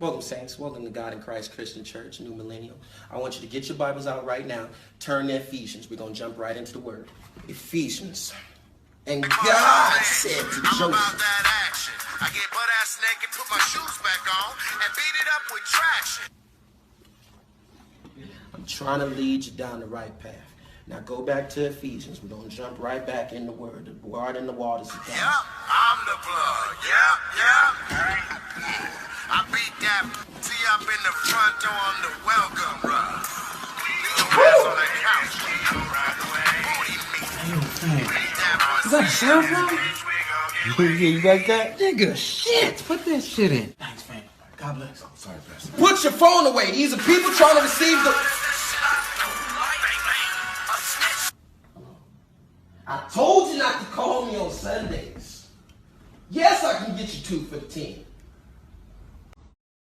Welcome, saints. Welcome to God in Christ Christian Church, New Millennial. I want you to get your Bibles out right now. Turn to Ephesians. We're going to jump right into the Word. Ephesians. And God said to Joseph, about that action. I get butt-ass naked, put my shoes back on, and beat it up with traction. I'm trying to lead you down the right path. Now go back to Ephesians. We're going to jump right back in the Word. The Word in the waters is down. Yep, I'm the blood. Yep. I beat that T up in the front door on the welcome rug. Leave your ass on the couch. Is that a SoundCloud? Yeah, you got that? Nigga, shit. Put that shit in. Thanks, fam. God bless. Sorry, Pastor. Put your phone away. These are people trying to receive the...